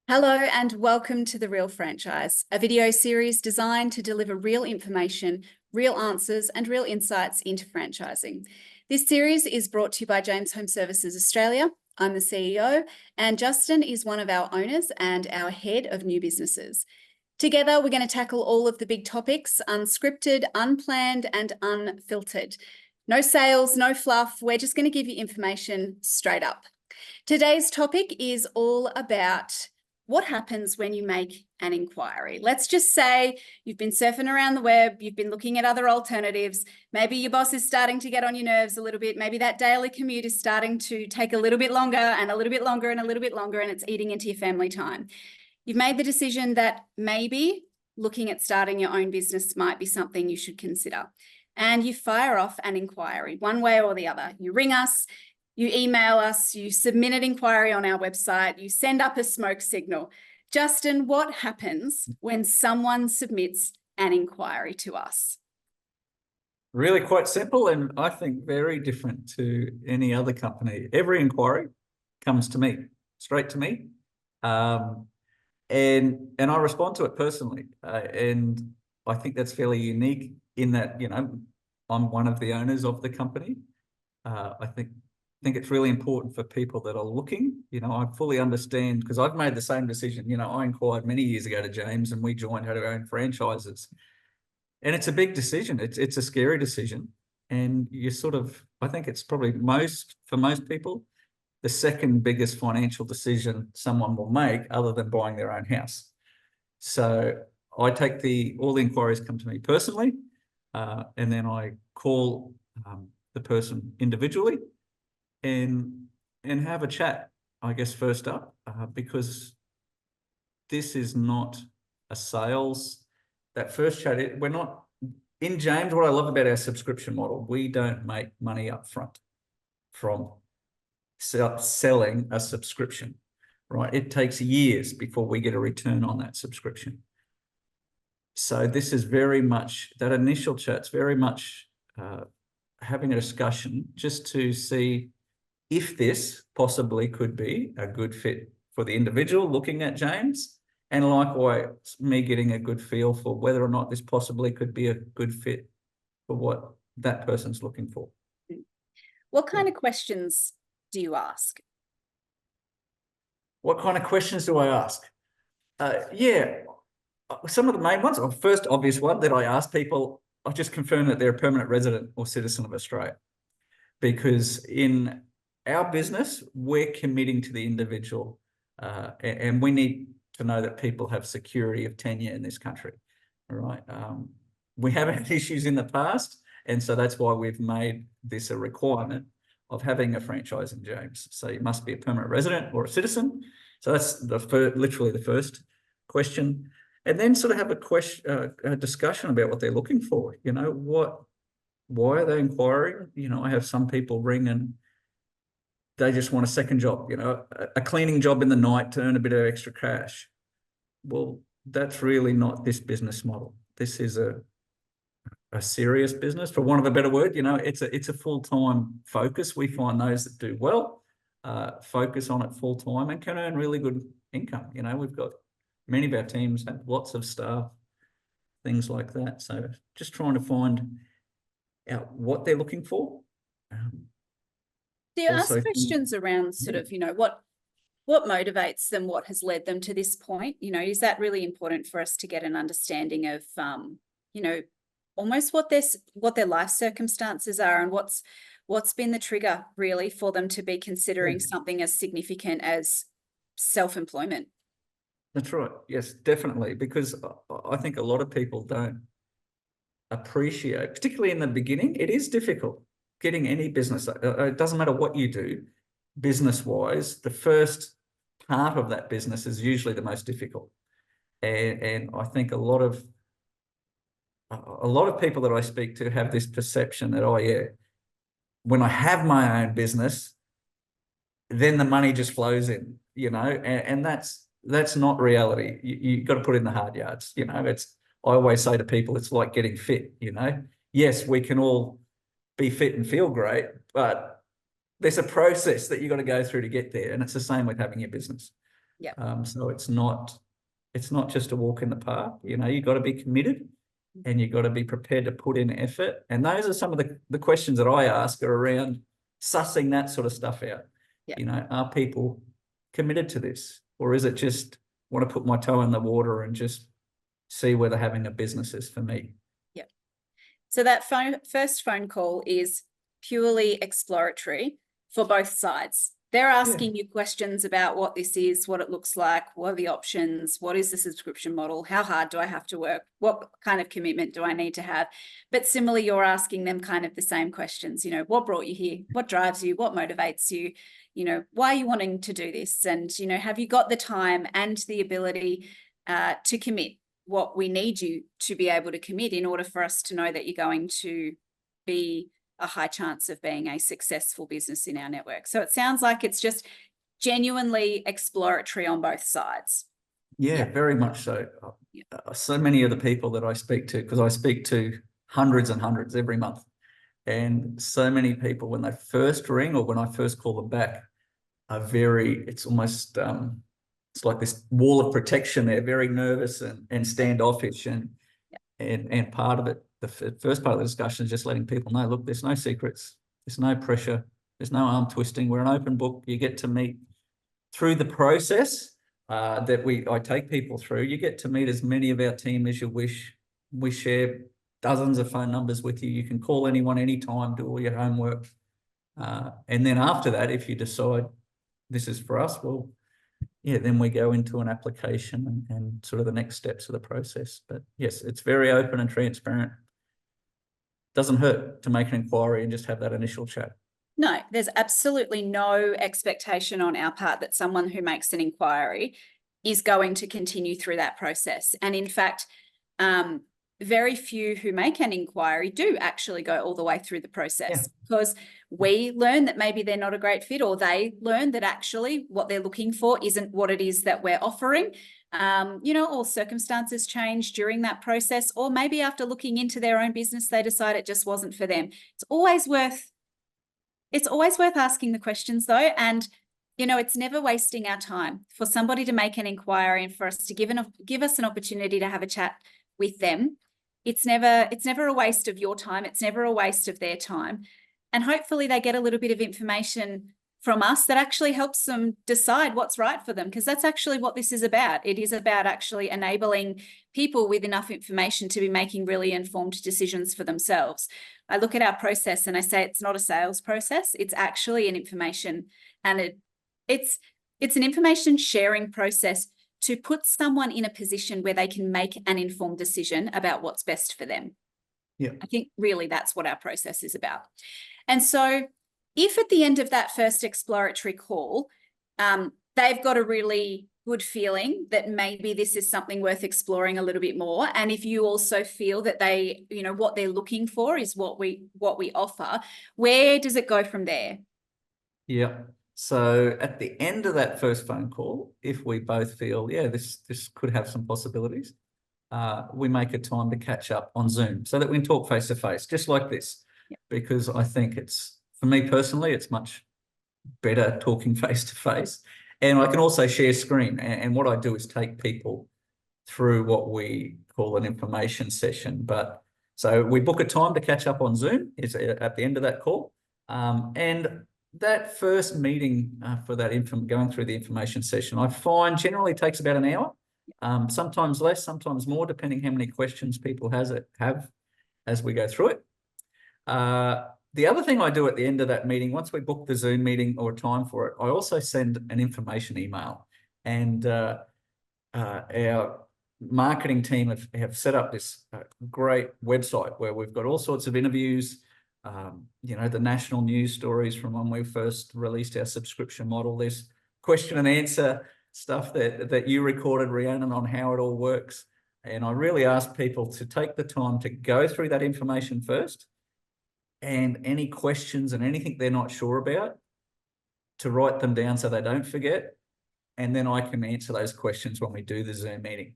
Hello and welcome to the Real Franchise, a video series designed to deliver real information, real answers and real insights into franchising. This series is brought to you by James Home Services Australia. I'm the CEO and Justin is one of our owners and our head of new businesses. Together, we're going to tackle all of the big topics, unscripted, unplanned and unfiltered. No sales, no fluff. We're just going to give you information straight up. Today's topic is all about what happens when you make an inquiry. Let's just say you've been surfing around the web, you've been looking at other alternatives. Maybe your boss is starting to get on your nerves a little bit. Maybe that daily commute is starting to take a little bit longer and a little bit longer and a little bit longer, and it's eating into your family time. You've made the decision that maybe looking at starting your own business might be something you should consider. And you fire off an inquiry one way or the other. You ring us, you email us, you submit an inquiry on our website, you send up a smoke signal. Justin, what happens when someone submits an inquiry to us? Really quite simple, and I think very different to any other company. Every inquiry comes to me, straight to me, and I respond to it personally. And I think that's fairly unique in that, I'm one of the owners of the company. I think it's really important for people that are looking. I fully understand, because I've made the same decision. I inquired many years ago to James and we joined our own franchises. And it's a big decision. It's a scary decision. And I think it's probably for most people, the second biggest financial decision someone will make other than buying their own house. So I take all the inquiries come to me personally, and then I call the person individually and have a chat, I guess, first up, because this is not a sales. That first chat, we're not in James. What I love about our subscription model, we don't make money up front from selling a subscription, right? It takes years before we get a return on that subscription. So this is very much, that initial chat's very much having a discussion just to see if this possibly could be a good fit for the individual looking at James, and likewise me getting a good feel for whether or not this possibly could be a good fit for what that person's looking for. What kind of questions do you ask? What kind of questions do I ask? Some of the main ones. First obvious one that I ask people, I just confirm that they're a permanent resident or citizen of Australia, because in our business, we're committing to the individual, and we need to know that people have security of tenure in this country. All right. We have had issues in the past, and so that's why we've made this a requirement of having a franchise in James. So you must be a permanent resident or a citizen. So that's literally the first question. And then sort of have a discussion about what they're looking for. Why are they inquiring? I have some people ring and they just want a second job, a cleaning job in the night to earn a bit of extra cash. Well, that's really not this business model. This is a serious business, for want of a better word. It's a full-time focus. We find those that do well focus on it full-time and can earn really good income. We've got many of our teams have lots of staff, things like that. So just trying to find out what they're looking for. Do you ask questions around sort of, what motivates them, what has led them to this point? Is that really important for us to get an understanding of, almost what their life circumstances are, and what's been the trigger really for them to be considering something as significant as self-employment? That's right. Yes, definitely. Because I think a lot of people don't appreciate, particularly in the beginning, it is difficult getting any business. It doesn't matter what you do business-wise, the first part of that business is usually the most difficult. And I think a lot of people that I speak to have this perception that, when I have my own business, then the money just flows in, and that's not reality. You got to put in the hard yards. I always say to people, it's like getting fit. Yes, we can all be fit and feel great, but there's a process that you've got to go through to get there. And it's the same with having your business. Yeah. So it's not just a walk in the park. You know, you've got to be committed and you've got to be prepared to put in effort. And those are some of the questions that I ask are around sussing that sort of stuff out. Yeah. You know, are people committed to this? Or is it just want to put my toe in the water and just see whether having a business is for me? Yeah. So that first phone call is purely exploratory for both sides. They're asking you questions about what this is, what it looks like, what are the options, what is the subscription model, how hard do I have to work, what kind of commitment do I need to have? But similarly, you're asking them kind of the same questions, you know, what brought you here, what drives you, what motivates you, you know, why are you wanting to do this? And, you know, have you got the time and the ability to commit what we need you to be able to commit in order for us to know that you're going to be a high chance of being a successful business in our network. So it sounds like it's just genuinely exploratory on both sides. Yeah, very much so. So many of the people that I speak to, because I speak to hundreds and hundreds every month, and so many people when they first ring or when I first call them back are it's almost, it's like this wall of protection. They're very nervous and standoffish, and part of it, the first part of the discussion is just letting people know, look, there's no secrets, there's no pressure, there's no arm twisting. We're an open book. You get to meet through the process that I take people through. You get to meet as many of our team as you wish. We share dozens of phone numbers with you. You can call anyone anytime, do all your homework. And then after that, if you decide this is for us, well, yeah, then we go into an application and sort of the next steps of the process. But yes, it's very open and transparent. Doesn't hurt to make an inquiry and just have that initial chat. No, there's absolutely no expectation on our part that someone who makes an inquiry is going to continue through that process. And in fact, very few who make an inquiry do actually go all the way through the process, because we learn that maybe they're not a great fit, or they learn that actually what they're looking for isn't what it is that we're offering. You know, all circumstances change during that process, or maybe after looking into their own business, they decide it just wasn't for them. It's always worth asking the questions though. And, you know, it's never wasting our time for somebody to make an inquiry and for us to give us an opportunity to have a chat with them. It's never a waste of your time. It's never a waste of their time. And hopefully they get a little bit of information from us that actually helps them decide what's right for them, because that's actually what this is about. It is about actually enabling people with enough information to be making really informed decisions for themselves. I look at our process and I say it's not a sales process. It's actually an information, and it's an information sharing process to put someone in a position where they can make an informed decision about what's best for them. Yeah. I think really that's what our process is about. And so if at the end of that first exploratory call, they've got a really good feeling that maybe this is something worth exploring a little bit more, and if you also feel that they, you know, what they're looking for is what we offer, where does it go from there? Yeah. So at the end of that first phone call, if we both feel, yeah, this could have some possibilities, we make a time to catch up on Zoom so that we can talk face to face, just like this. Yep. Because I think for me personally, it's much better talking face to face. And I can also share screen. And what I do is take people through what we call an information session. But so we book a time to catch up on Zoom. It's at the end of that call. And that first meeting for that going through the information session, I find generally takes about an hour, sometimes less, sometimes more, depending how many questions people have as we go through it. The other thing I do at the end of that meeting, once we book the Zoom meeting or time for it, I also send an information email. And our marketing team have set up this great website where we've got all sorts of interviews, you know, the national news stories from when we first released our subscription model. There's question and answer stuff that you recorded, Rhiannon, on how it all works. And I really ask people to take the time to go through that information first, and any questions and anything they're not sure about, to write them down so they don't forget. And then I can answer those questions when we do the Zoom meeting.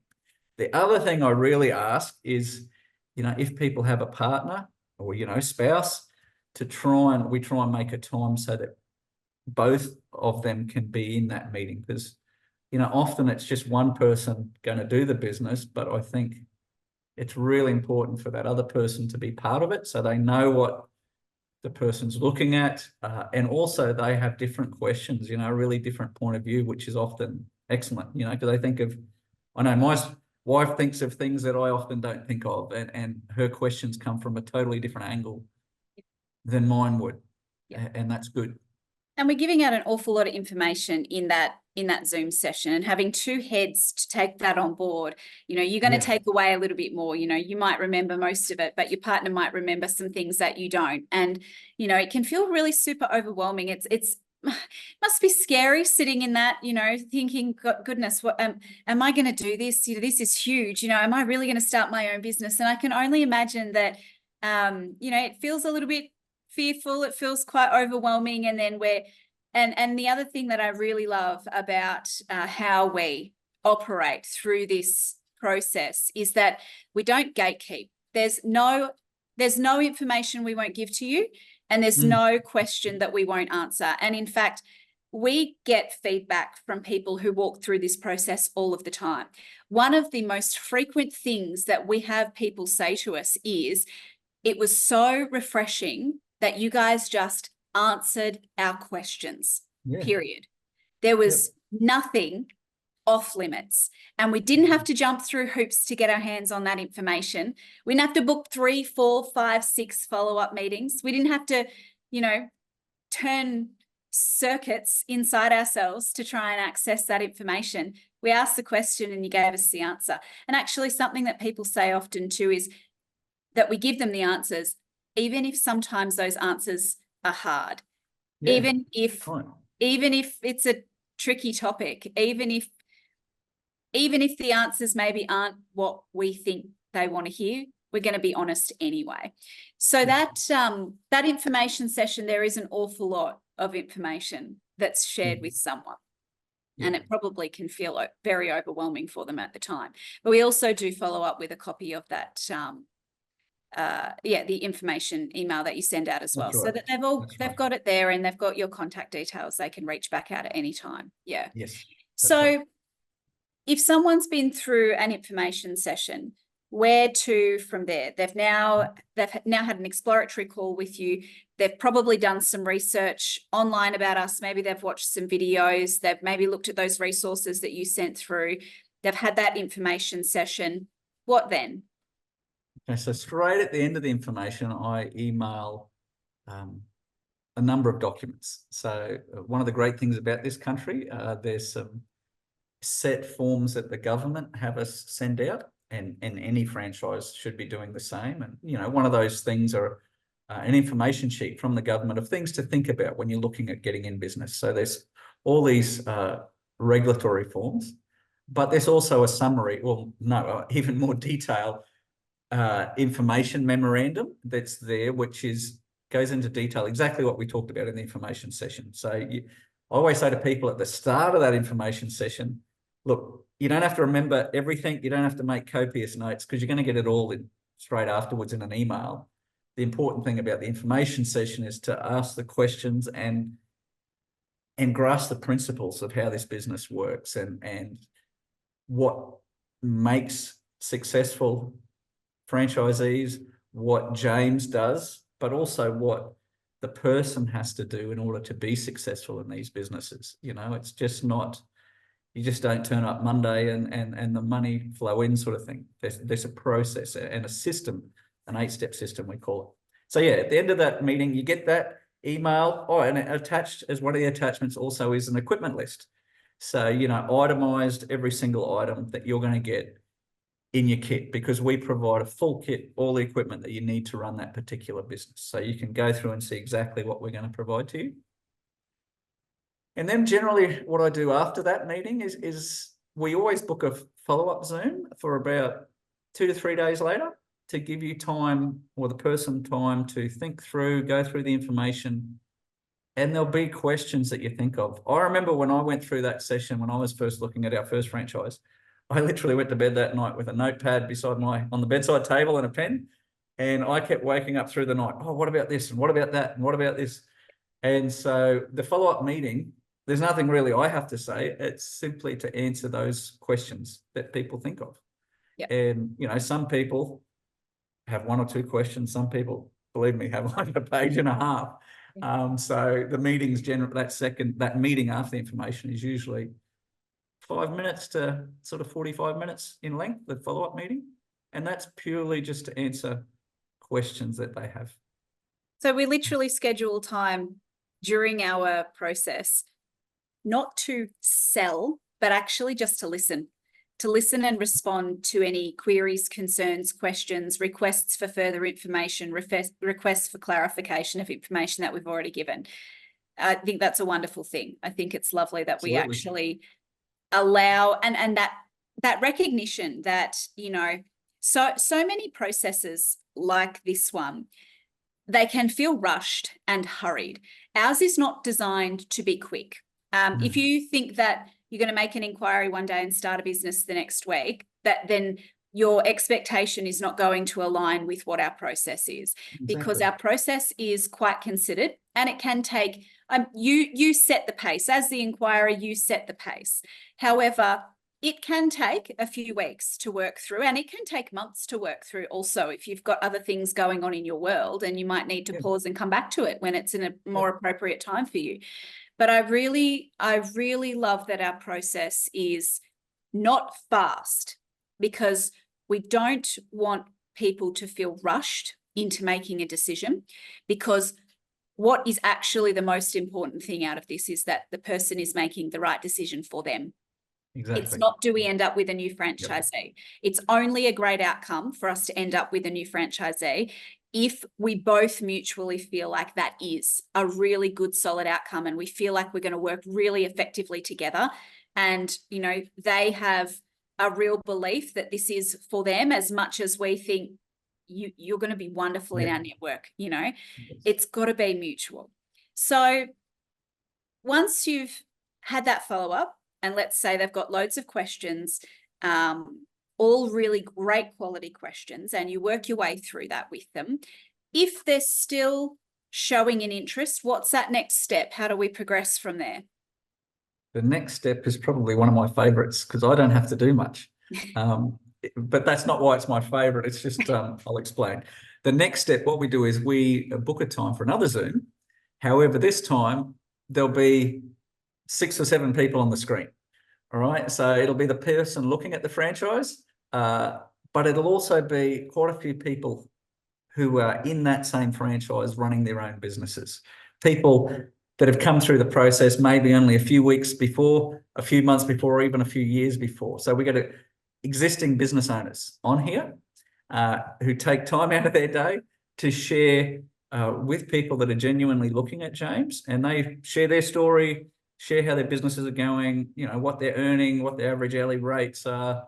The other thing I really ask is, you know, if people have a partner or, you know, spouse, we try and make a time so that both of them can be in that meeting, because often it's just one person going to do the business, but I think it's really important for that other person to be part of it so they know what the person's looking at, and also they have different questions, a really different point of view, which is often excellent, because I know my wife thinks of things that I often don't think of, and her questions come from a totally different angle than mine would, and that's good. And we're giving out an awful lot of information in that Zoom session, and having two heads to take that on board, you're going to take away a little bit more. You might remember most of it, but your partner might remember some things that you don't. And, it can feel really super overwhelming. It must be scary sitting in that, thinking, goodness, what am I going to do this? This is huge. Am I really going to start my own business? And I can only imagine that, it feels a little bit fearful. It feels quite overwhelming. And then and the other thing that I really love about how we operate through this process is that we don't gatekeep. There's no information we won't give to you, and there's no question that we won't answer. And in fact, we get feedback from people who walk through this process all of the time. One of the most frequent things that we have people say to us is, it was so refreshing that you guys just answered our questions, period. There was nothing off limits, and we didn't have to jump through hoops to get our hands on that information. We didn't have to book 3, 4, 5, 6 follow-up meetings. We didn't have to, turn circuits inside ourselves to try and access that information. We asked the question and you gave us the answer. And actually, something that people say often too is that we give them the answers, even if sometimes those answers are hard, even if it's a tricky topic, even if the answers maybe aren't what we think they want to hear, we're going to be honest anyway. So that information session, there is an awful lot of information that's shared with someone. And it probably can feel very overwhelming for them at the time. But we also do follow up with a copy of that the information email that you send out as well, so that they've got it there, and they've got your contact details. They can reach back out at any time. So if someone's been through an information session, where to from there? They've now had an exploratory call with you. They've probably done some research online about us. Maybe they've watched some videos. They've maybe looked at those resources that you sent through. They've had that information session. What then? Okay, so straight at the end of the information, I email a number of documents. So one of the great things about this country, there's some set forms that the government have us send out, and any franchise should be doing the same. And, one of those things are an information sheet from the government of things to think about when you're looking at getting in business. So there's all these regulatory forms, but there's also a summary, or no, even more detail, information memorandum that's there, which goes into detail exactly what we talked about in the information session. So I always say to people at the start of that information session, look, you don't have to remember everything. You don't have to make copious notes, because you're going to get it all in straight afterwards in an email. The important thing about the information session is to ask the questions and grasp the principles of how this business works, and what makes successful franchisees, what James does, but also what the person has to do in order to be successful in these businesses. It's just not, you just don't turn up Monday and the money flow in sort of thing. There's a process and a system, an 8-step system we call it. So at the end of that meeting, you get that email. Oh, and attached as one of the attachments also is an equipment list. So, itemized every single item that you're going to get in your kit, because we provide a full kit, all the equipment that you need to run that particular business. So you can go through and see exactly what we're going to provide to you. And then generally what I do after that meeting is we always book a follow-up Zoom for about 2 to 3 days later, to give you time, or the person time, to think through, go through the information, and there'll be questions that you think of. I remember when I went through that session, when I was first looking at our first franchise, I literally went to bed that night with a notepad on the bedside table and a pen, and I kept waking up through the night. Oh, what about this? And what about that? And what about this? And so the follow-up meeting there's nothing really I have to say. It's simply to answer those questions that people think of. Yep. And, you know, some people have one or two questions. Some people, believe me, have like a page and a half. So the meetings that meeting after the information is usually 5 minutes to sort of 45 minutes in length, the follow-up meeting. And that's purely just to answer questions that they have. So we literally schedule time during our process, not to sell, but actually just to listen and respond to any queries, concerns, questions, requests for further information, requests for clarification of information that we've already given. I think that's a wonderful thing. I think it's lovely that Absolutely. we actually allow and that recognition that, you know, so many processes like this one, they can feel rushed and hurried. Ours is not designed to be quick. If you think that you're going to make an inquiry one day and start a business the next week, that then your expectation is not going to align with what our process is. Exactly. Because our process is quite considered, and it can take, you set the pace. As the inquirer, you set the pace. However, it can take a few weeks to work through, and it can take months to work through also if you've got other things going on in your world, and you might need to pause and come back to it when it's in a more appropriate time for you. But I really love that our process is not fast, because we don't want people to feel rushed into making a decision, because what is actually the most important thing out of this is that the person is making the right decision for them. Exactly. It's not, do we end up with a new franchisee? Yep. It's only a great outcome for us to end up with a new franchisee if we both mutually feel like that is a really good, solid outcome, and we feel like we're going to work really effectively together. And, you know, they have a real belief that this is for them as much as we think you're going to be wonderful in our network. You know, it's got to be mutual. So once you've had that follow-up, and let's say they've got loads of questions, all really great quality questions, and you work your way through that with them. If they're still showing an interest, what's that next step? How do we progress from there? The next step is probably one of my favorites, because I don't have to do much. But that's not why it's my favorite. It's just, I'll explain. The next step, what we do is we book a time for another Zoom. However, this time there'll be 6 or 7 people on the screen. All right. So it'll be the person looking at the franchise, but it'll also be quite a few people who are in that same franchise running their own businesses. People that have come through the process maybe only a few weeks before, a few months before, or even a few years before. So we got existing business owners on here who take time out of their day to share with people that are genuinely looking at James, and they share their story, share how their businesses are going, you know, what they're earning, what their average hourly rates are.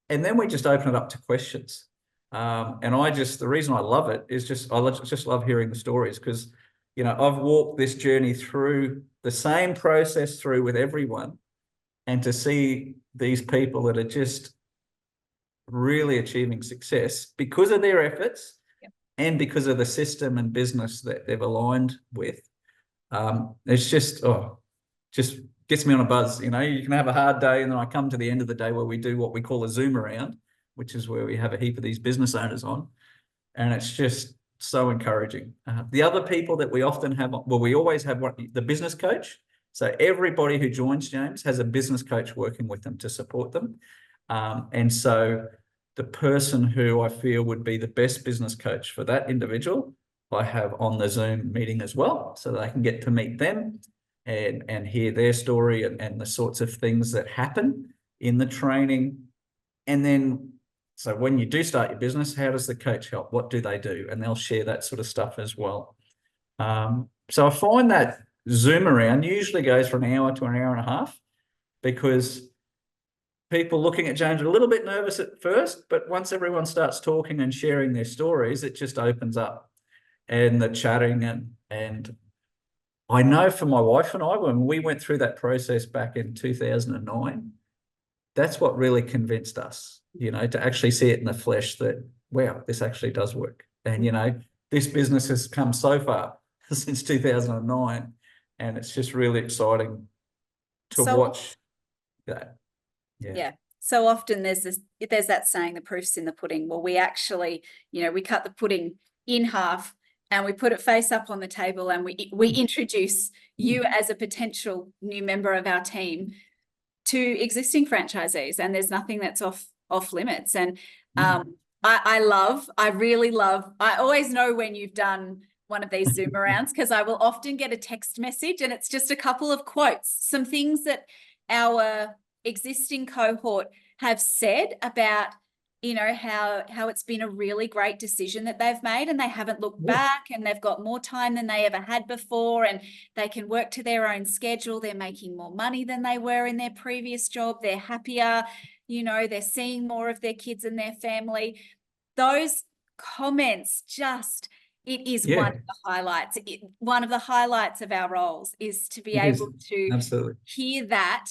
And then we just open it up to questions. And the reason I love it is I just love hearing the stories, because, you know, I've walked this journey through the same process through with everyone, and to see these people that are just really achieving success because of their efforts and because of the system and business that they've aligned with. It's just gets me on a buzz. You know, you can have a hard day, and then I come to the end of the day where we do what we call a Zoom around, which is where we have a heap of these business owners on, and it's just so encouraging. The other people that we often have, we always have the business coach. So everybody who joins James has a business coach working with them to support them. And so the person who I feel would be the best business coach for that individual, I have on the Zoom meeting as well, so that I can get to meet them and hear their story and the sorts of things that happen in the training. And then, so when you do start your business, how does the coach help? What do they do? And they'll share that sort of stuff as well. So I find that Zoom around usually goes from an hour to an hour and a half, because people looking at James are a little bit nervous at first, but once everyone starts talking and sharing their stories, it just opens up, and the chatting and I know for my wife and I, when we went through that process back in 2009, that's what really convinced us, you know, to actually see it in the flesh that, wow, this actually does work. And, you know, this business has come so far since 2009, and it's just really exciting to So watch that. yeah. So often there's that saying, the proof's in the pudding. Well, we actually, we cut the pudding in half and we put it face up on the table, and we introduce you as a potential new member of our team to existing franchisees, and there's nothing that's off limits. And I always know when you've done one of these Zoom arounds, because I will often get a text message and it's just a couple of quotes, some things that our existing cohort have said about, how it's been a really great decision that they've made, and they haven't looked back, and they've got more time than they ever had before, and they can work to their own schedule. They're making more money than they were in their previous job. They're happier, they're seeing more of their kids and their family. Those comments it is one of the highlights. One of the highlights of our roles is to be able to absolutely hear that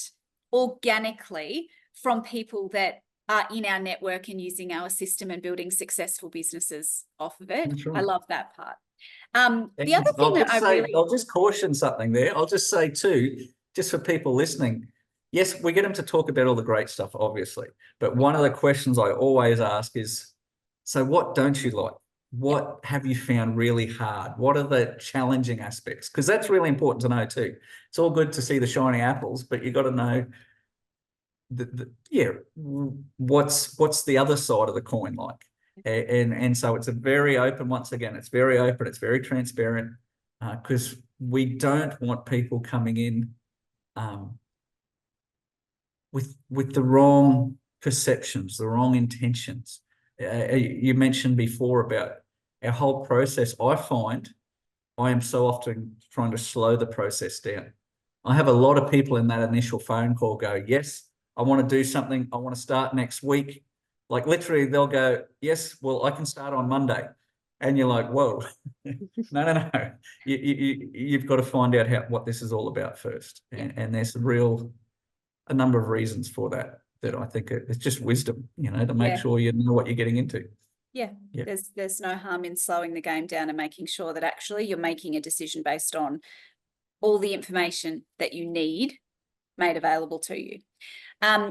organically from people that are in our network and using our system and building successful businesses off of it. Right. I love that part. The other thing I'll just caution something there. I'll just say too, just for people listening, yes, we get them to talk about all the great stuff, obviously. But one of the questions I always ask is, so what don't you like? What have you found really hard? What are the challenging aspects? Because that's really important to know too. It's all good to see the shiny apples, but you got to know what's the other side of the coin like? And so it's a very open, once again, it's very open, it's very transparent, because we don't want people coming in with the wrong perceptions, the wrong intentions. You mentioned before about our whole process. I find I am so often trying to slow the process down. I have a lot of people in that initial phone call go, yes, I want to do something. I want to start next week. Like literally they'll go, yes, well, I can start on Monday. And you're like, whoa, no. You've got to find out what this is all about first. And there's a number of reasons for that I think it's just wisdom, to make sure you know what you're getting into. Yeah. There's no harm in slowing the game down and making sure that actually you're making a decision based on all the information that you need made available to you.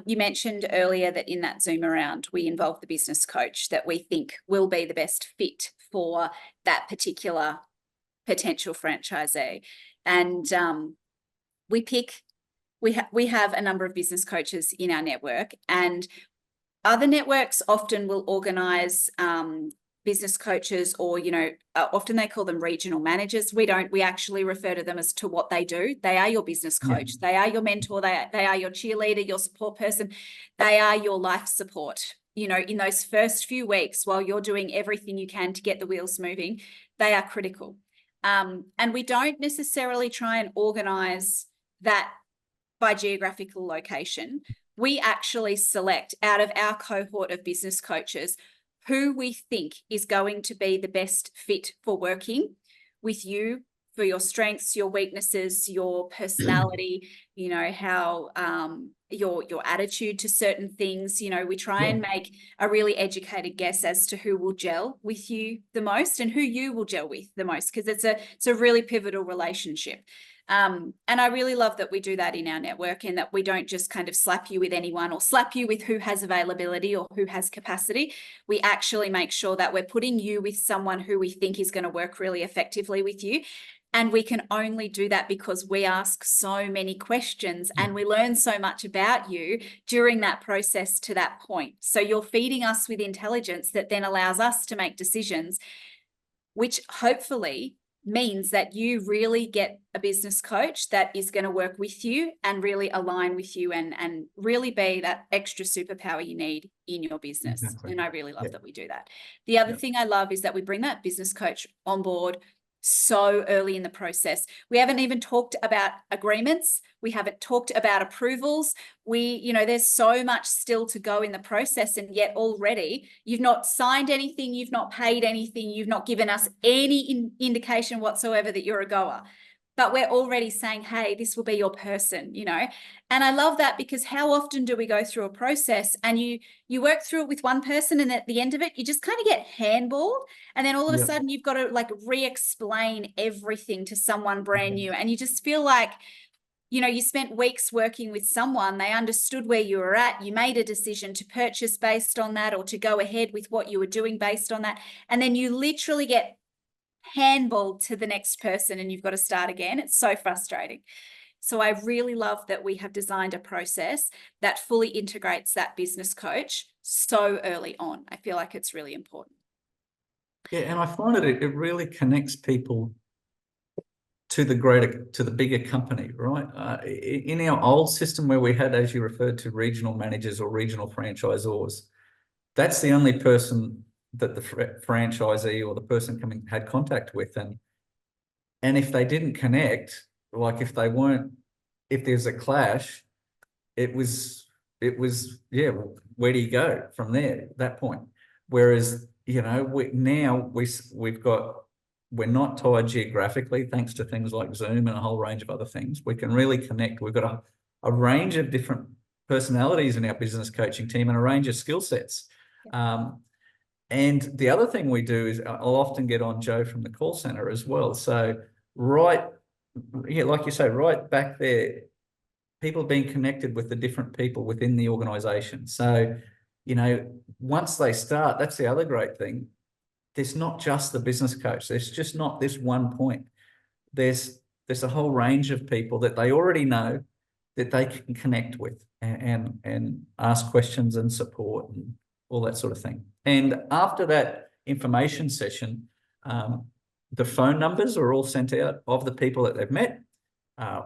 You mentioned earlier that in that Zoom around, we involve the business coach that we think will be the best fit for that particular potential franchisee. And we have a number of business coaches in our network, and other networks often will organise business coaches, or often they call them regional managers. We actually refer to them as to what they do. They are your business coach. They are your mentor. They are your cheerleader, your support person. They are your life support. In those first few weeks while you're doing everything you can to get the wheels moving, they are critical. And we don't necessarily try and organise that by geographical location. We actually select out of our cohort of business coaches who we think is going to be the best fit for working with you, for your strengths, your weaknesses, your personality, how your attitude to certain things. We try and make a really educated guess as to who will gel with you the most and who you will gel with the most, because it's a really pivotal relationship. And I really love that we do that in our network, and that we don't just kind of slap you with anyone or slap you with who has availability or who has capacity. We actually make sure that we're putting you with someone who we think is going to work really effectively with you. And we can only do that because we ask so many questions and we learn so much about you during that process to that point. So you're feeding us with intelligence that then allows us to make decisions, which hopefully means that you really get a business coach that is going to work with you and really align with you and really be that extra superpower you need in your business. Exactly. And I really love that we do that. The other thing I love is that we bring that business coach on board so early in the process. We haven't even talked about agreements. We haven't talked about approvals. There's so much still to go in the process, and yet already you've not signed anything, you've not paid anything, you've not given us any indication whatsoever that you're a goer. But we're already saying, hey, this will be your person, And I love that, because how often do we go through a process and you work through it with one person, and at the end of it, you just kind of get handballed, and then all of a sudden you've got to like re-explain everything to someone brand new, and you just feel like you spent weeks working with someone, they understood where you were at, you made a decision to purchase based on that or to go ahead with what you were doing based on that. And then you literally get handballed to the next person and you've got to start again. It's so frustrating. So I really love that we have designed a process that fully integrates that business coach so early on. I feel like it's really important. Yeah, and I find it really connects people to the bigger company, right? In our old system where we had, as you referred to, regional managers or regional franchisors, that's the only person that the franchisee or the person coming had contact with. And if they didn't connect, like if there's a clash, it was, yeah, where do you go from there at that point? Whereas, we're not tied geographically, thanks to things like Zoom and a whole range of other things. We can really connect. We've got a range of different personalities in our business coaching team and a range of skill sets. And the other thing we do is I'll often get on Joe from the call center as well. So like you say, right back there, people being connected with the different people within the organization. So, once they start, that's the other great thing. There's not just the business coach. There's just not this one point. There's a whole range of people that they already know that they can connect with and ask questions and support and all that sort of thing. And after that information session, the phone numbers are all sent out of the people that they've met.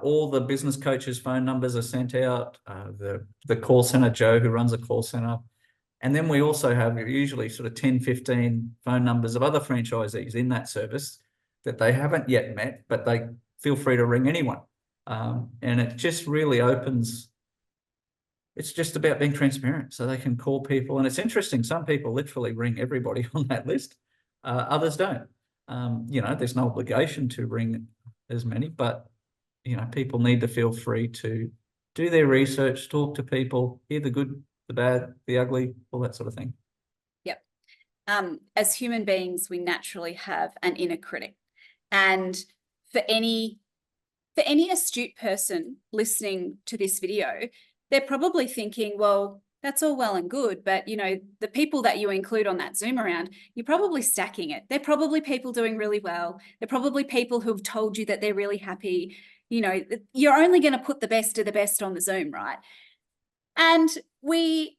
All the business coaches' phone numbers are sent out. The call center, Joe, who runs a call center. And then we also have usually sort of 10, 15 phone numbers of other franchisees in that service that they haven't yet met, but they feel free to ring anyone. And it just really opens. It's just about being transparent so they can call people. And it's interesting. Some people literally ring everybody on that list. Others don't. There's no obligation to ring as many, but, people need to feel free to do their research, talk to people, hear the good, the bad, the ugly, all that sort of thing. Yep. As human beings, we naturally have an inner critic. And for any astute person listening to this video, they're probably thinking, well, that's all well and good, but the people that you include on that Zoom around, you're probably stacking it. They're probably people doing really well. They're probably people who've told you that they're really happy. You're only going to put the best of the best on the Zoom, right? And we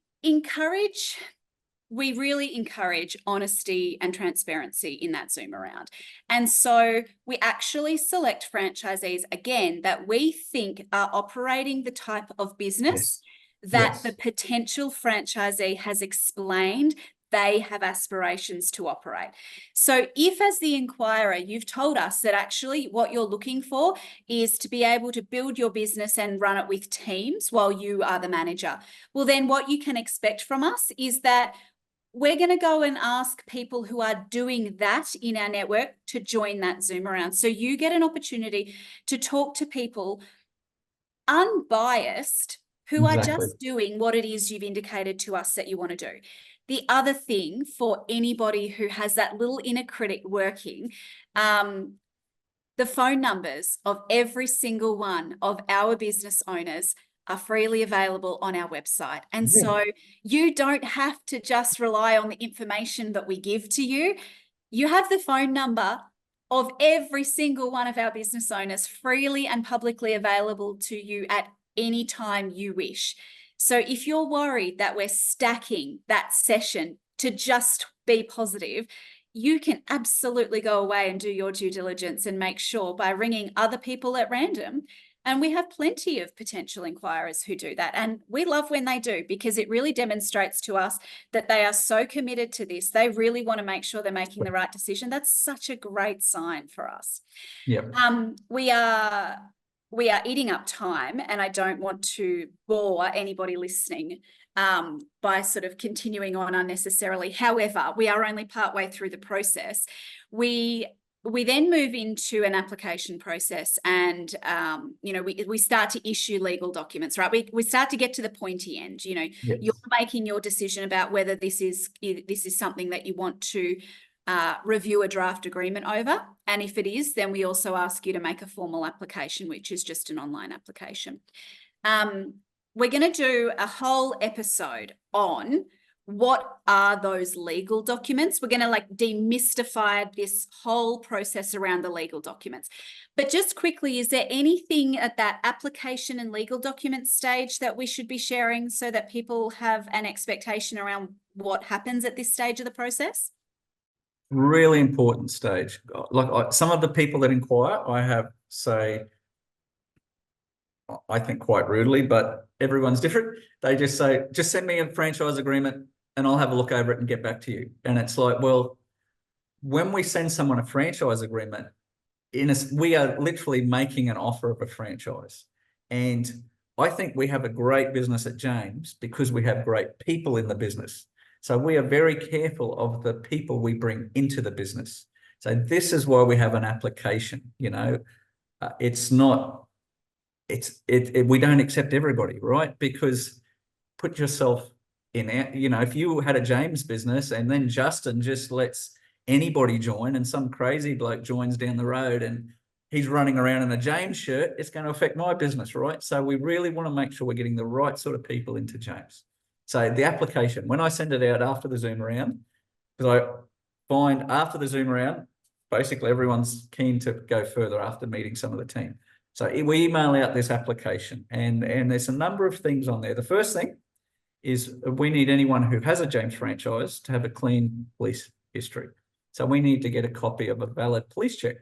really encourage honesty and transparency in that Zoom around. And so we actually select franchisees, again, that we think are operating the type of business that the potential franchisee has explained they have aspirations to operate. So if, as the inquirer, you've told us that actually what you're looking for is to be able to build your business and run it with teams while you are the manager, well, then what you can expect from us is that we're going to go and ask people who are doing that in our network to join that Zoom around. So you get an opportunity to talk to people unbiased who are just doing what it is you've indicated to us that you want to do. The other thing for anybody who has that little inner critic working, the phone numbers of every single one of our business owners are freely available on our website. And so you don't have to just rely on the information that we give to you. You have the phone number of every single one of our business owners freely and publicly available to you at any time you wish. So if you're worried that we're stacking that session to just be positive, you can absolutely go away and do your due diligence and make sure by ringing other people at random. And we have plenty of potential inquirers who do that. And we love when they do, because it really demonstrates to us that they are so committed to this. They really want to make sure they're making the right decision. That's such a great sign for us. Yep. We are eating up time, and I don't want to bore anybody listening by sort of continuing on unnecessarily. However, we are only partway through the process. We then move into an application process, and we start to issue legal documents, right? We start to get to the pointy end. You're making your decision about whether this is something that you want to review a draft agreement over. And if it is, then we also ask you to make a formal application, which is just an online application. We're going to do a whole episode on what are those legal documents. We're going to like demystify this whole process around the legal documents. But just quickly, is there anything at that application and legal document stage that we should be sharing so that people have an expectation around what happens at this stage of the process? Really important stage. Like some of the people that inquire, I have say, I think quite rudely, but everyone's different. They just say, just send me a franchise agreement and I'll have a look over it and get back to you. And it's like, well, when we send someone a franchise agreement, we are literally making an offer of a franchise. And I think we have a great business at James because we have great people in the business. So we are very careful of the people we bring into the business. So this is why we have an application, you know. We don't accept everybody, right? Because put yourself in, you know, if you had a James business and then Justin just lets anybody join and some crazy bloke joins down the road and he's running around in a James shirt, it's going to affect my business, right? So we really want to make sure we're getting the right sort of people into James. So the application, when I send it out after the Zoom round, because I find after the Zoom round, basically everyone's keen to go further after meeting some of the team. So we email out this application and there's a number of things on there. The first thing is we need anyone who has a James franchise to have a clean police history. So we need to get a copy of a valid police check.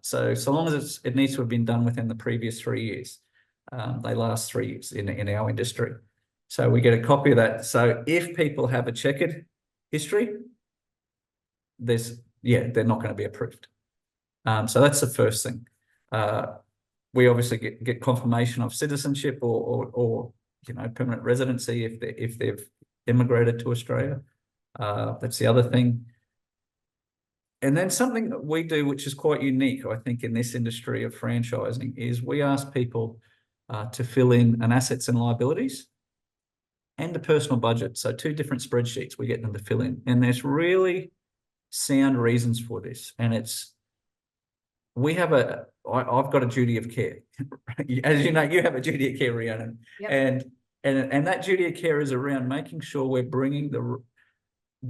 So long as it needs to have been done within the previous 3 years. They last 3 years in our industry. So we get a copy of that. So if people have a checkered history, they're not going to be approved. So that's the first thing. We obviously get confirmation of citizenship or you know, permanent residency if they've immigrated to Australia. That's the other thing. And then something that we do, which is quite unique, I think, in this industry of franchising, is we ask people to fill in an assets and liabilities and a personal budget. So 2 different spreadsheets we get them to fill in. And there's really sound reasons for this. And I've got a duty of care. As you know, you have a duty of care, Rhiannon. Yep. And that duty of care is around making sure we're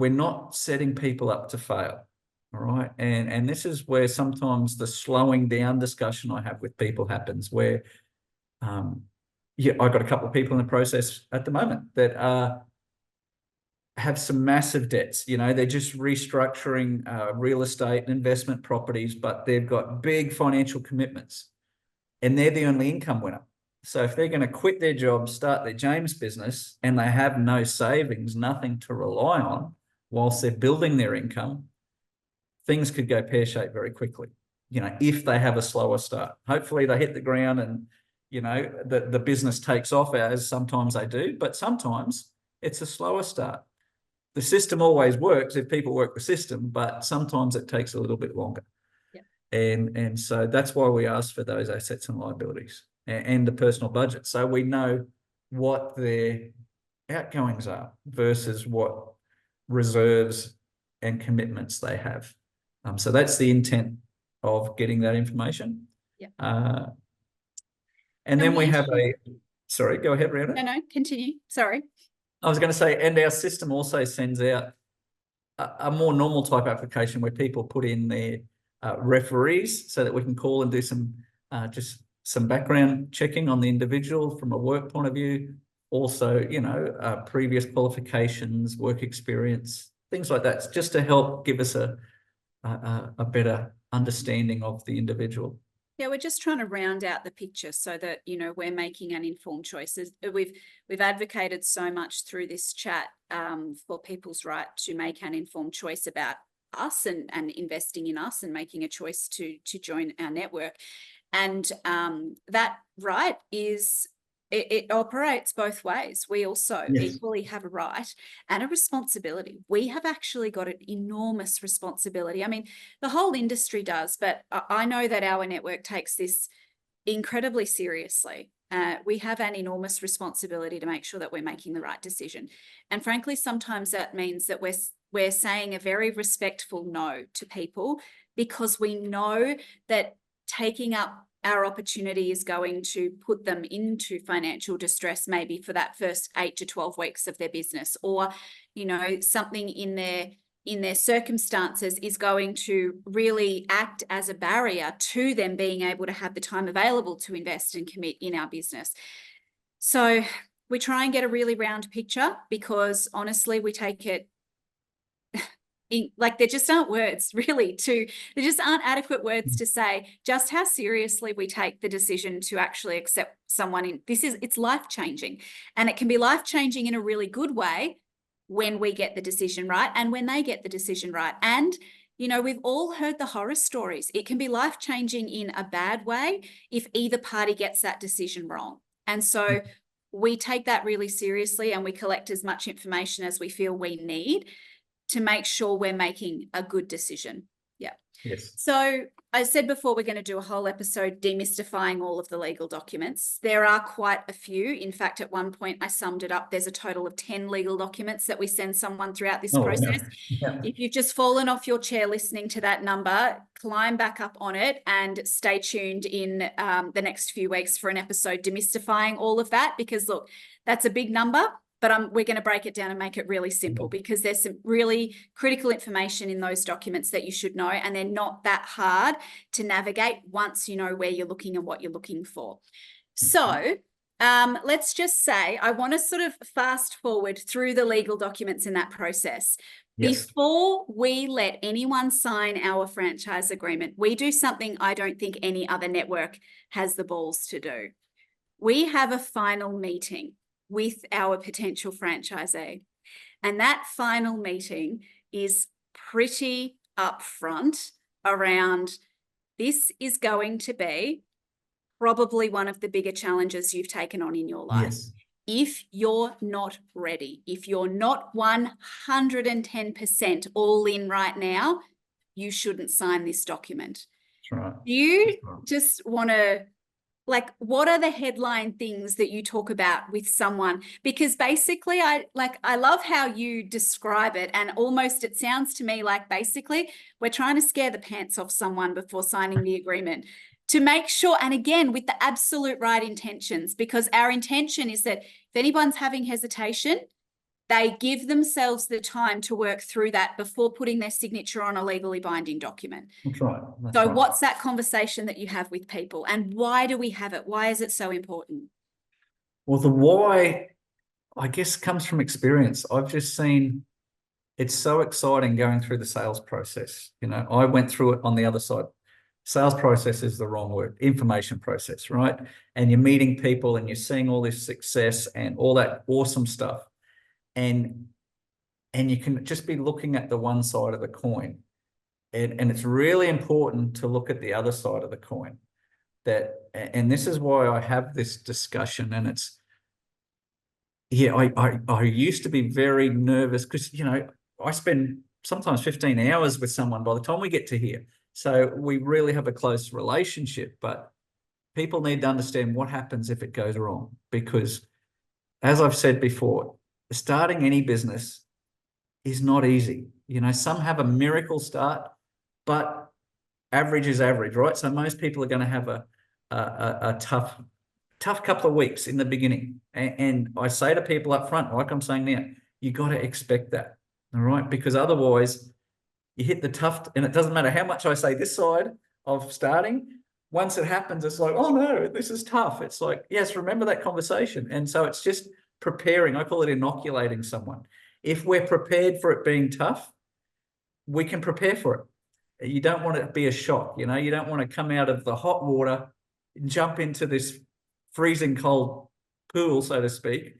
not setting people up to fail. All right. And this is where sometimes the slowing down discussion I have with people happens, where I've got a couple of people in the process at the moment that have some massive debts. You know, they're just restructuring real estate and investment properties, but they've got big financial commitments and they're the only income winner. So if they're going to quit their job, start their James business, and they have no savings, nothing to rely on whilst they're building their income, things could go pear-shaped very quickly, you know, if they have a slower start. Hopefully they hit the ground and, you know, the business takes off, as sometimes they do, but sometimes it's a slower start. The system always works if people work the system, but sometimes it takes a little bit longer. Yeah. And so that's why we ask for those assets and liabilities and the personal budget. So we know what their outgoings are versus what reserves and commitments they have. So that's the intent of getting that information. Yeah. And then we have sorry, go ahead, Rihanna. No, continue. Sorry. I was going to say, and our system also sends out a more normal type application where people put in their referees so that we can call and do just some background checking on the individual from a work point of view. Also, you know, previous qualifications, work experience, things like that, just to help give us a better understanding of the individual. Yeah, we're just trying to round out the picture so that, you know, we're making an informed choice. We've advocated so much through this chat for people's right to make an informed choice about us and investing in us and making a choice to join our network. And that right is, it operates both ways. We also equally have a right and a responsibility. We have actually got an enormous responsibility. I mean, the whole industry does, but I know that our network takes this incredibly seriously. We have an enormous responsibility to make sure that we're making the right decision. And frankly, sometimes that means that we're we're saying a very respectful no to people, because we know that taking up our opportunity is going to put them into financial distress, maybe for that first 8 to 12 weeks of their business, or, you know, something in their circumstances is going to really act as a barrier to them being able to have the time available to invest and commit in our business. So we try and get a really round picture, because honestly, we take it like there just aren't words really there just aren't adequate words to say just how seriously we take the decision to actually accept someone in. It's life-changing, and it can be life-changing in a really good way when we get the decision right and when they get the decision right. And, you know, we've all heard the horror stories. It can be life-changing in a bad way if either party gets that decision wrong. And so we take that really seriously, and we collect as much information as we feel we need to make sure we're making a good decision. Yeah. Yes. So I said before, we're going to do a whole episode demystifying all of the legal documents. There are quite a few. In fact, at one point I summed it up. There's a total of 10 legal documents that we send someone throughout this process. Yeah. If you've just fallen off your chair listening to that number, climb back up on it and stay tuned in the next few weeks for an episode demystifying all of that, because look, that's a big number. But we're going to break it down and make it really simple, because there's some really critical information in those documents that you should know, and they're not that hard to navigate once you know where you're looking and what you're looking for. So let's just say I want to sort of fast forward through the legal documents in that process. Yes. Before we let anyone sign our franchise agreement, we do something I don't think any other network has the balls to do. We have a final meeting with our potential franchisee. And that final meeting is pretty upfront around, this is going to be probably one of the bigger challenges you've taken on in your life. Yes. If you're not ready, if you're not 110% all in right now, you shouldn't sign this document. That's right. Do you just want to, like, what are the headline things that you talk about with someone? Because basically I love how you describe it, and almost it sounds to me like basically we're trying to scare the pants off someone before signing the agreement to make sure, and again, with the absolute right intentions, because our intention is that if anyone's having hesitation, they give themselves the time to work through that before putting their signature on a legally binding document. That's right. So what's that conversation that you have with people, and why do we have it? Why is it so important? Well, the why, I guess, comes from experience. I've just seen it's so exciting going through the sales process. You know, I went through it on the other side. Sales process is the wrong word, information process, right? And you're meeting people and you're seeing all this success and all that awesome stuff. And you can just be looking at the one side of the coin. And it's really important to look at the other side of the coin. And this is why I have this discussion. And it's, yeah, I used to be very nervous because, you know, I spend sometimes 15 hours with someone by the time we get to here. So we really have a close relationship, but people need to understand what happens if it goes wrong. Because as I've said before, starting any business is not easy. You know, some have a miracle start, but average is average, right? So most people are going to have a tough couple of weeks in the beginning. And I say to people up front, like I'm saying now, you got to expect that, all right? Because otherwise you hit the tough, and it doesn't matter how much I say this side of starting, once it happens, it's like, oh no, this is tough. It's like, yes, remember that conversation. And so it's just preparing. I call it inoculating someone. If we're prepared for it being tough, we can prepare for it. You don't want it to be a shock. You know, you don't want to come out of the hot water and jump into this freezing cold pool, so to speak,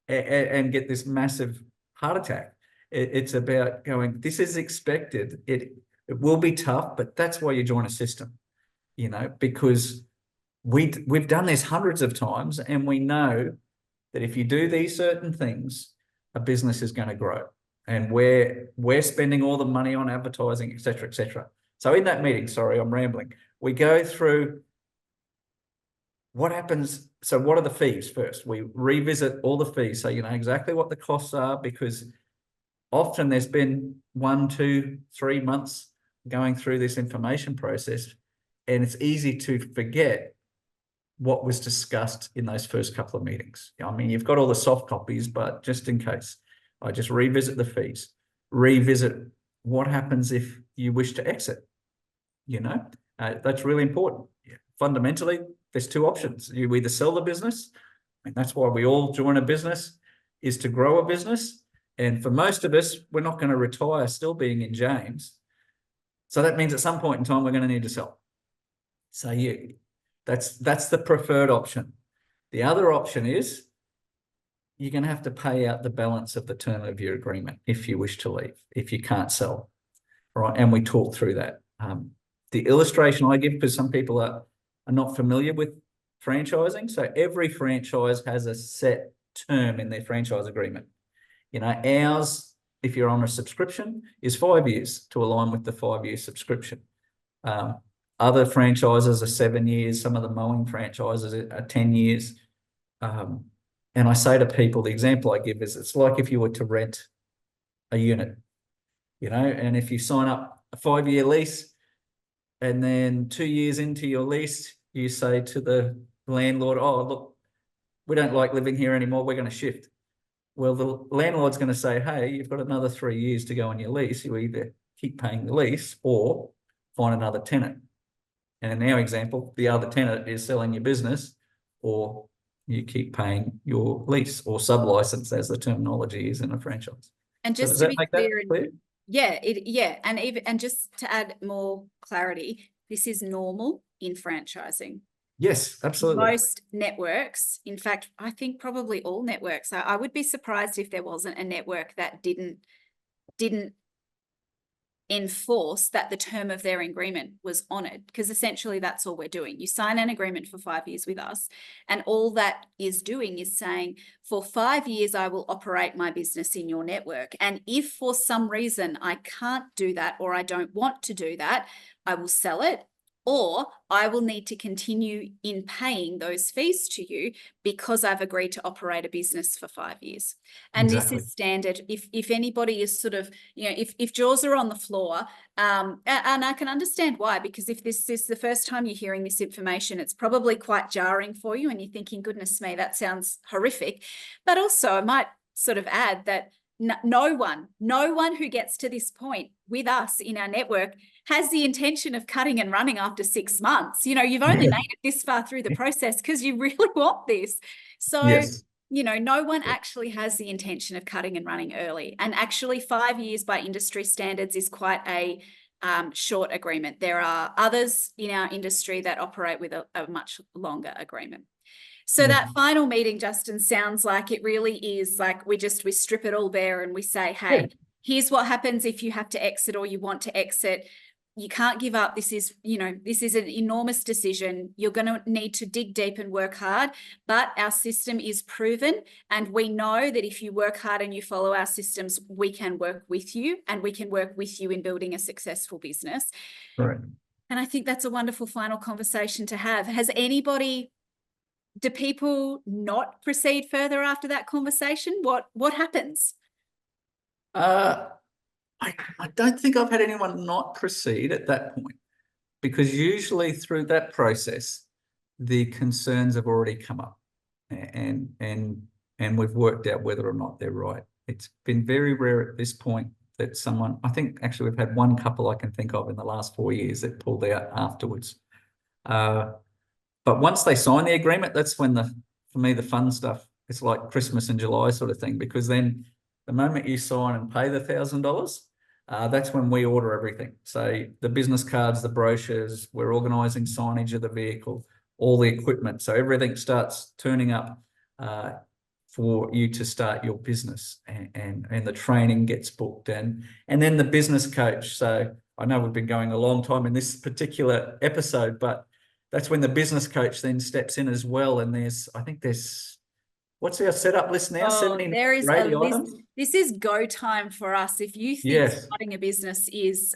and get this massive heart attack. It's about going, this is expected. It will be tough, but that's why you join a system, you know, because we've done this hundreds of times, and we know that if you do these certain things, a business is going to grow. And we're spending all the money on advertising, et cetera, et cetera. So in that meeting, sorry, I'm rambling. We go through what happens. So what are the fees first? We revisit all the fees. So you know exactly what the costs are, because often there's been 1, 2, 3 months going through this information process, and it's easy to forget what was discussed in those first couple of meetings. I mean, you've got all the soft copies, but just in case, I just revisit the fees, revisit what happens if you wish to exit. That's really important. Fundamentally, there's two options. You either sell the business, and that's why we all join a business, is to grow a business. And for most of us, we're not going to retire still being in James. So that means at some point in time, we're going to need to sell. So that's the preferred option. The other option is you're going to have to pay out the balance of the term of your agreement if you wish to leave, if you can't sell. Right. And we talk through that. The illustration I give, because some people are not familiar with franchising. So every franchise has a set term in their franchise agreement. Ours, if you're on a subscription, is 5 years to align with the 5-year subscription. Other franchises are 7 years. Some of the mowing franchises are 10 years. And I say to people, the example I give is it's like if you were to rent a unit, and if you sign up a 5-year lease and then 2 years into your lease, you say to the landlord, oh, look, we don't like living here anymore. We're going to shift. Well, the landlord's going to say, hey, you've got another 3 years to go on your lease. You either keep paying the lease or find another tenant. And in our example, the other tenant is selling your business, or you keep paying your lease or sub-license, as the terminology is in a franchise. And So just does to that be make clear, that clear? yeah, and just to add more clarity, this is normal in franchising. Yes, absolutely. Most networks, in fact, I think probably all networks, I would be surprised if there wasn't a network that didn't enforce that the term of their agreement was honored, because essentially that's all we're doing. You sign an agreement for 5 years with us, and all that is doing is saying, for 5 years, I will operate my business in your network. And if for some reason I can't do that, or I don't want to do that, I will sell it, or I will need to continue in paying those fees to you because I've agreed to operate a business for 5 years. And Exactly. this is standard. If anybody is sort of, if jaws are on the floor, and I can understand why, because if this is the first time you're hearing this information, it's probably quite jarring for you and you're thinking, goodness me, that sounds horrific. But also I might sort of add that no one who gets to this point with us in our network has the intention of cutting and running after 6 months. You've only made it this far through the process because you really want this. So, yes. No one actually has the intention of cutting and running early. And actually 5 years by industry standards is quite a short agreement. There are others in our industry that operate with a much longer agreement. So that final meeting, Justin, sounds like it really is like we strip it all bare and we say, hey, here's what happens if you have to exit or you want to exit. You can't give up. This is an enormous decision. You're going to need to dig deep and work hard, but our system is proven. And we know that if you work hard and you follow our systems, we can work with you, and we can work with you in building a successful business. Right. And I think that's a wonderful final conversation to have. Do people not proceed further after that conversation? What happens? I don't think I've had anyone not proceed at that point, because usually through that process, the concerns have already come up, and we've worked out whether or not they're right. It's been very rare at this point that someone, I think actually we've had one couple I can think of in the last 4 years that pulled out afterwards. But once they sign the agreement, that's when for me, the fun stuff, it's like Christmas in July sort of thing, because then the moment you sign and pay the $1,000, that's when we order everything. So the business cards, the brochures, we're organising signage of the vehicle, all the equipment. So everything starts turning up for you to start your business, and the training gets booked, and then the business coach. So I know we've been going a long time in this particular episode, but that's when the business coach then steps in as well. And I think there's, what's our setup list now? 70 there is a list. items. This is go time for us. If you think starting a business is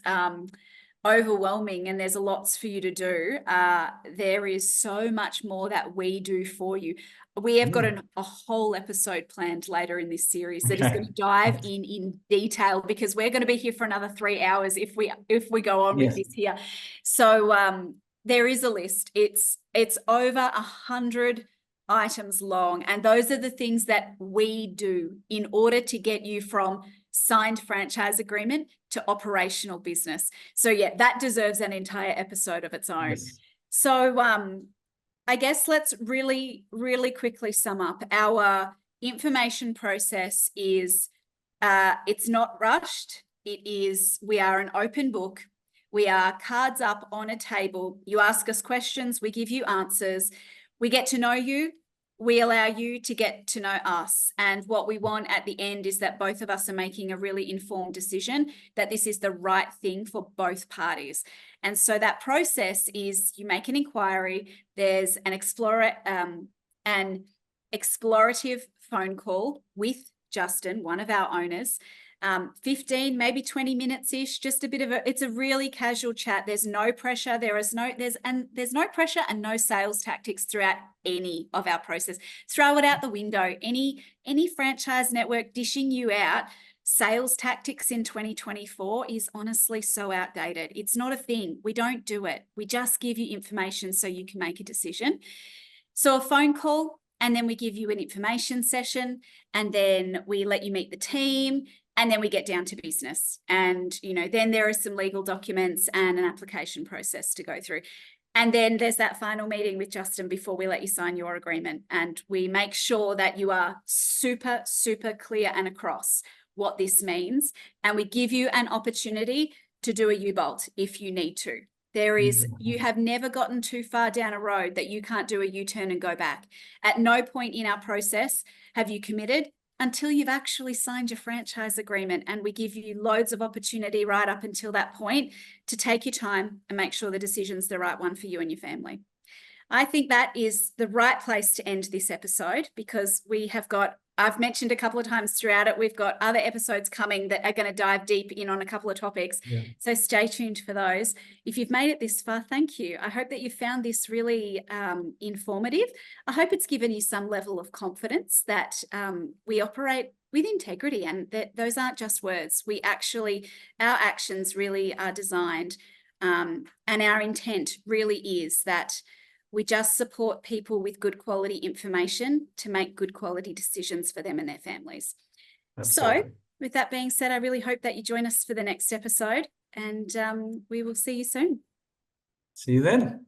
overwhelming and there's lots for you to do, there is so much more that we do for you. We have got a whole episode planned later in this series that is going to dive in detail, because we're going to be here for another 3 hours if we go on with this here. So there is a list. It's over 100 items long, and those are the things that we do in order to get you from signed franchise agreement to operational business. So yeah, that deserves an entire episode of its own. So I guess let's really, really quickly sum up. Our information process is, it's not rushed. We are an open book. We are cards up on a table. You ask us questions, we give you answers. We get to know you. We allow you to get to know us. And what we want at the end is that both of us are making a really informed decision that this is the right thing for both parties. And so that process is, you make an inquiry, there's an explorative phone call with Justin, one of our owners, 15, maybe 20 minutes-ish, just a bit of it's a really casual chat. There's no pressure. There's no pressure and no sales tactics throughout any of our process. Throw it out the window. Any franchise network dishing you out sales tactics in 2024 is honestly so outdated. It's not a thing. We don't do it. We just give you information so you can make a decision. So a phone call, and then we give you an information session, and then we let you meet the team, and then we get down to business. And, then there are some legal documents and an application process to go through. And then there's that final meeting with Justin before we let you sign your agreement. And we make sure that you are super, super clear and across what this means. And we give you an opportunity to do a U-bolt if you need to. You have never gotten too far down a road that you can't do a U-turn and go back. At no point in our process have you committed until you've actually signed your franchise agreement. And we give you loads of opportunity right up until that point to take your time and make sure the decision's the right one for you and your family. I think that is the right place to end this episode, because I've mentioned a couple of times throughout it, we've got other episodes coming that are going to dive deep in on a couple of topics. So stay tuned for those. If you've made it this far, thank you. I hope that you found this really informative. I hope it's given you some level of confidence that we operate with integrity, and that those aren't just words. Our actions really are designed, and our intent really is that we just support people with good quality information to make good quality decisions for them and their families. Absolutely. So with that being said, I really hope that you join us for the next episode, and we will see you soon. See you then.